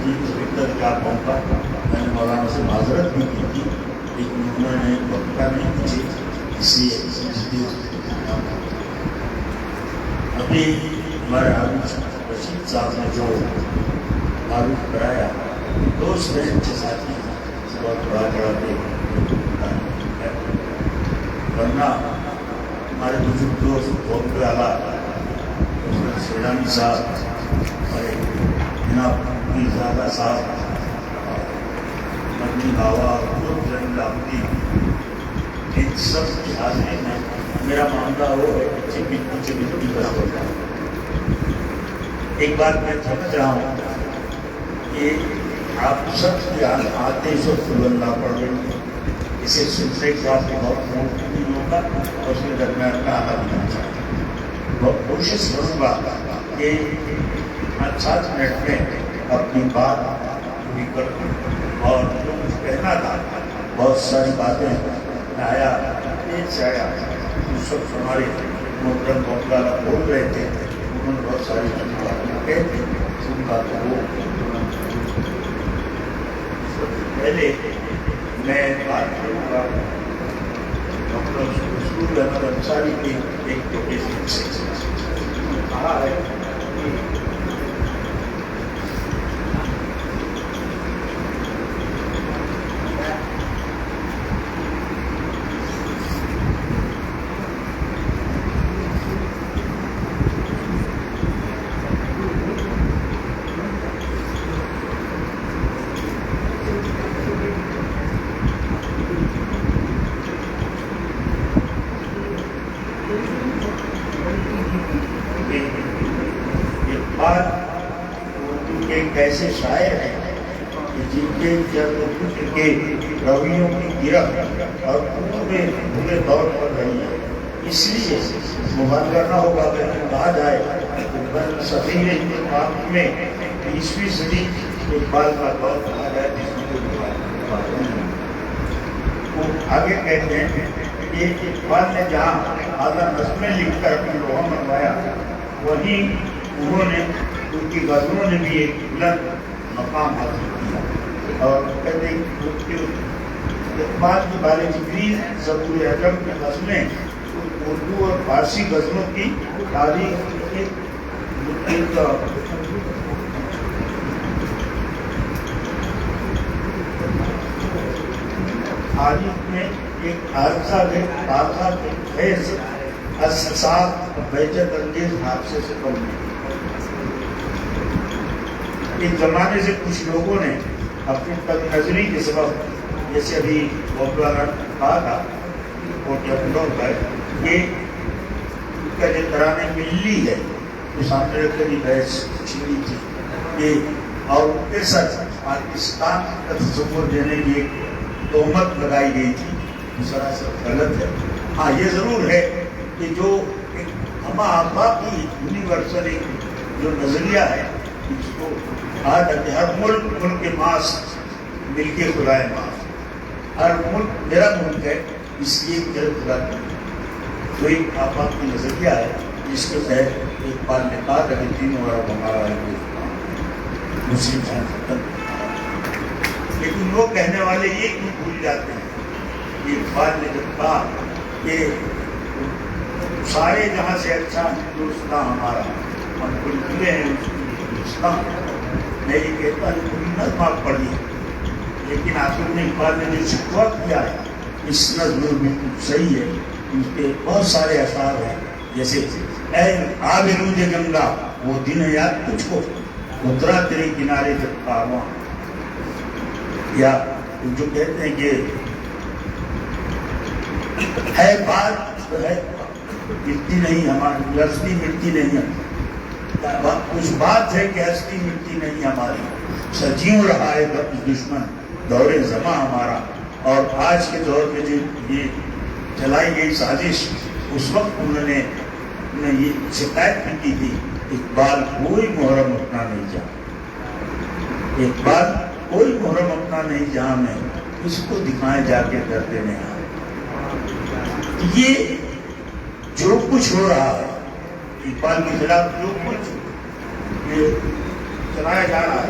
تھی ابھی تک کیا پہنچا. میں نے مولانا سے معذرت بھی کی تھی لیکن انہوں نے وقت کا نہیں مجھے اس لیے ابھی ہمارے عابد رشید صاحب نے جو معروف کرایا دوست ہیں اچھے ساتھی بہت بڑا ورنہ ہمارے بزرگ دوست بہت والا سیرانی صاحب اور جناب زیادہ صاحب مدنی بابا ان سب کی حاضری میں میرا معاملہ وہ ہے کہ بس ہوتا ہے. ایک بات میں سمجھ رہا ہوں کہ آپ سب کی آتے سب اللہ پڑھ رہے ہیں اسے سلسلے کو آپ کو بہت نہیں ہوگا اور اس کے درمیان کا آنا بھی نہیں چاہتا. بہت کوشش کروں گا کہ 7 منٹ میں اپنی بات پوری کروں اور جو کچھ کہنا تھا بہت ساری باتیں آیا ایک سے آیا اس وقت ہمارے محترم مولانا بول رہے تھے انہوں نے بہت ساری باتیں کہتے ان باتوں کو پہلے میں بات کروں گا ڈاکٹر رسول احمد انصاری کے ایک پروفیسر سے کہا ہے ایسے شاعر ہیں جن کے فکر کے رویوں کی گرفت اور پورے دور پر رہی ہے. اس لیے مبالغہ نہ ہوگا کہ کہا جائے سفیر انتخاب میں 20ویں صدی اقبال کا دور کہا جائے جس میں وہ آگے کہتے ہیں کہ اقبال نے جہاں اعلیٰ نظمیں لکھ کر اپنی لوہا منوایا وہیں انہوں نے ان کی غزلوں نے بھی ایک بلند مقام حاصل کیا. اور کہتے ہیں کہ اقبال کی بال جبریل زبور اعظم کی غزلیں اردو اور فارسی غزلوں کی تاریخ میں ایک حادثہ خیز اصحاب بہجت انگیز حادثے سے کم نہیں. اس زمانے سے کچھ لوگوں نے اپنی تب نظری کے سبب جیسے ابھی مولانا کہا تھا وہ ڈیولپ ہے یہ کا جو ترانے ملی ہے جو سامنے رکھ کر بحث چھڑی تھی یہ اور ان کے ساتھ پاکستان کا تصور دینے کی ایک تہمت لگائی گئی تھی جو سراسر غلط ہے. ہاں یہ ضرور ہے کہ جو ایک ہما آبا کی یونیورسل ایک جو نظریہ ہے اس کو کہا جاتا ہے ہر ملک کے ماس مل کے خدائے ماس ہر ملک میرا ملک ہے اس لیے میرے خدا تو ایک آبا کی نظریہ ہے جس کے تحت ایک بار نے کہا تھا کہ تینوں عرب ہمارا ہے مسلم ختم. لیکن وہ کہنے والے یہ کیوں بھول جاتے ہیں کہ اقبال نے جب کہا کہ سارے جہاں سے اچھا ہندوستان ہمارا ہم کل ملے ہیں ہندوستان میں یہ کہتا ہوں پوری نظم آپ پڑھی لیکن آخر میں اقبال نے جو شکوہ کیا ہے اس نظم میں بالکل صحیح ہے. اس کے بہت سارے اشعار ہیں جیسے اے آبرود گنگا وہ دن ہے یاد تجھ کو اترا تیرے کنارے جب کارواں یا جو کہتے ہیں کہ ہے بات ہے مٹی نہیں ہماری ہستی مٹی نہیں ہے کچھ بات ہے کہ ہستی مٹی نہیں ہماری سجیوں رہا ہے دشمن دور زماں ہمارا. اور آج کے دور میں جو یہ چلائی گئی سازش اس وقت انہوں نے یہ شکایت بھی کی تھی اقبال کوئی محرم اپنا نہیں جہاں اقبال کوئی محرم اپنا نہیں جہاں میں اس کو دکھائیں جا کے ڈرتے میں آئے. یہ جو کچھ ہو رہا ہے اقبال کے خلاف جو کچھ یہ چلایا جا رہا ہے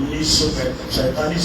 1947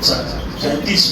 1937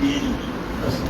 3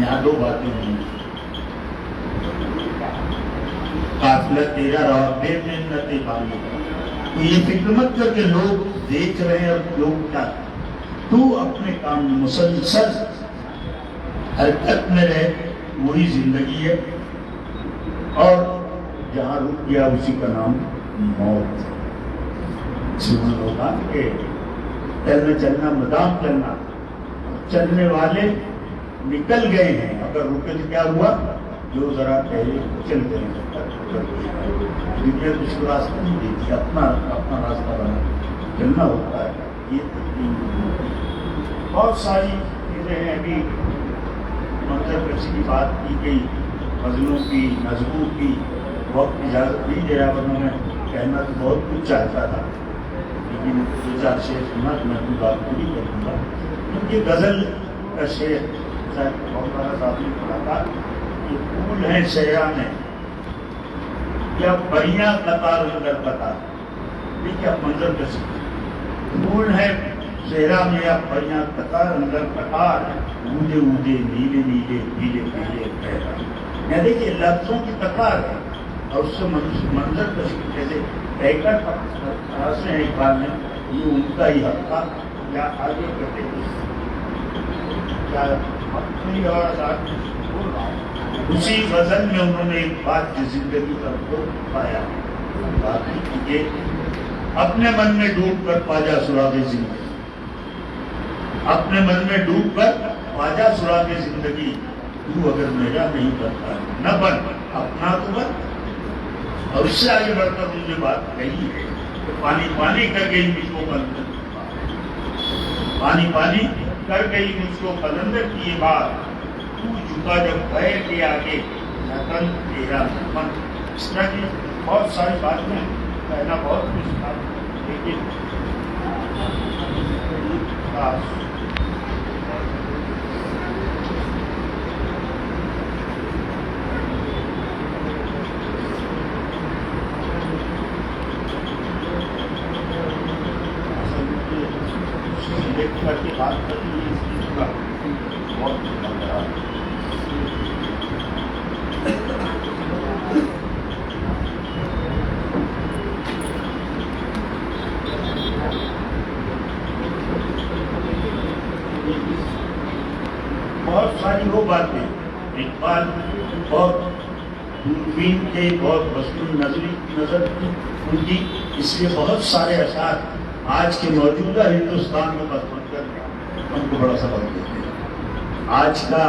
یہاں دو باتیں ہیں، قافلہ تیرا رابطے میں نتے بانی، تو یہ فکر مت کر کے لوگ دیکھ رہے ہیں اور لوگ کیا، تو اپنے کام میں مسلسل حرکت میں رہے، وہی زندگی ہے، اور جہاں رک گیا اسی کا نام موت ہے۔ سننے ہوگا کہ چلنا چلنا مدام چلنا، چلنے والے نکل گئے ہیں، اگر رکے تو کیا ہوا، جو ذرا پہلے چل گئے دنیا کچھ راستہ نہیں دیتی، اپنا راستہ بنا چلنا ہوتا ہے۔ یہ بہت ساری چیزیں ہیں، ابھی منظر کشی کی بات کی گئی، غزلوں کی، نظموں کی، وقت اجازت نہیں دے رہا، ورنہ میں کہنا تو بہت کچھ چاہتا تھا، لیکن دو چار شعر سنا تو میں اپنی بات پوری کر دوں گا۔ کیونکہ غزل کا شعر مولانا صاحب نے پڑھا تھا کہ پھول ہیں صحرا میں یا پریاں قطار اندر قطار، دیکھیے اب منظر کشی، پھول ہیں صحرا میں یا پریاں قطار اندر قطار، اونجے اونجے نیلے نیلے پیلے پیلے پہرا، یعنی دیکھیے لفظوں کی قطار ہے اور اس سے منظر کشی جیسے طے کر سے اقبال نے یہ ان کا ہی حق تھا، یا آگے کرتے اسی غزل میں انہوں نے ایک بات کی زندگی کا کو پایا، باقی اپنے من میں ڈوب کر پاجا سراغ زندگی، اپنے من میں ڈوب کر پاجا سراغ زندگی، تو اگر میرا نہیں بنتا نہ بن اپنا تو بن۔ اور اس سے آگے بڑھ کر مجھے بات کہی ہے کہ پانی پانی کر گئی مجھ کو قلندر، پانی پانی کر گئی مجھ کو قلندر کی یہ بات، تو جھکا جب غیر کے آگے نتن تیرا من۔ اس طرح کی بہت ساری باتیں کہنا بہت کچھ تھا، لیکن کر کے بات کرتی ہے اس چیز کا بہت بہت ساری وہ باتیں اقبال بہت دوربین تھے، بہت وسیع نظر تھی ان کی، اس لیے بہت سارے اشعار آج کے موجودہ ہندوستان میں بس بن کر ہم کو بڑا سبق دیتے ہیں۔ آج کا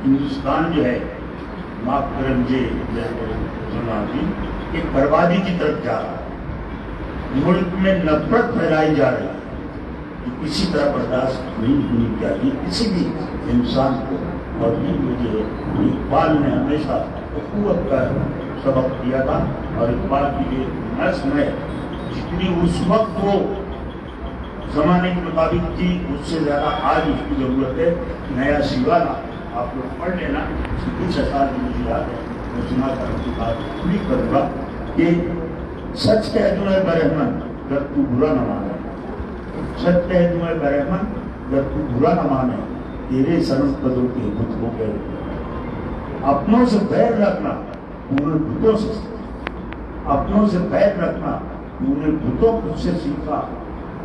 ہندوستان جو ہے، معاف کریں مجھے ایک بربادی کی طرف جا رہا ہے، ملک میں نفرت پھیلائی جا رہی ہے، جو کسی طرح برداشت نہیں ہونی چاہیے کسی بھی انسان کو، اور یہ مجھے اقبال نے ہمیشہ اخوت کا سبق دیا تھا، اور اقبال کی جو نظم ہے جتنی اس وقت وہ زمانے کے مطابق تھی اس سے زیادہ آج اس کی ضرورت ہے۔ نیا سیوانہ آپ لوگ پڑھ لینا، کچھ اشعار مجھے یاد ہے، میں سنا کر کی بات پوری کروں گا کہ سچ کہہ دوں اے برہمن گر تو برا نہ مانے، سچ کہہ دوں اے برہمن گر تو برا نہ مانے، تیرے سرم قدوں کے بت ہو گئے، اپنوں سے بیر رکھنا تو نے بتوں سے، اپنوں سے بیر رکھنا تو نے بتوں خود سے سیکھا،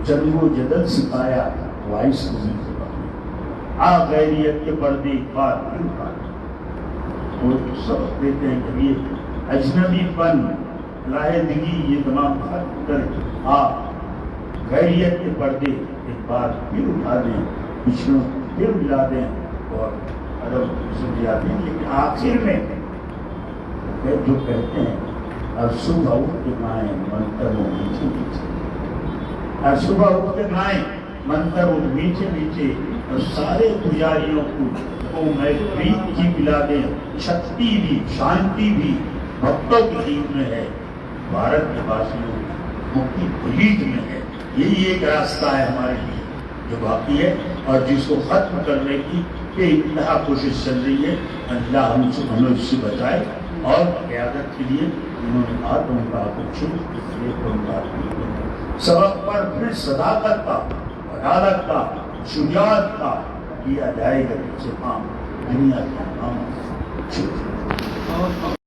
جنگ و جدل سکھایا وائس کو نہیں سکھا، آ غیریت کے پردے اقبال پھر اٹھا، وہ سبق دیتے ہیں کہ یہ اجنبی پن راہ دگی یہ تمام ختم کر آ غیریت کے پردے اقبال پھر اٹھا دیں، پچھلوں پھر ملا دیں اور ادب سمجھ جاتے ہیں۔ لیکن آخر میں جو کہتے ہیں اور صبح اٹھ کے گائیں منتر و میٹھے میٹھے، اور صبح اٹھ کے گائیں منتر و میٹھے میٹھے، اور سارے پجاریوں کو میں پریت کی پلا دیں، شکتی بھی شانتی بھی بھکتوں کی دین میں ہے، بھارت کے باسیوں مکتی پلیت میں ہے۔ یہی ایک راستہ ہے ہمارے لیے جو باقی ہے اور جس کو ختم کرنے کی بے انتہا کوشش چل رہی ہے۔ اللہ ہمیں اس سے بچائے، اور قیادت کے لیے انہوں نے کہا تم کا کچھ سبق پر پھر صداقت کا، عدالت کا، شجاعت کا کیا جائے گا سے کام، نہیں آتی.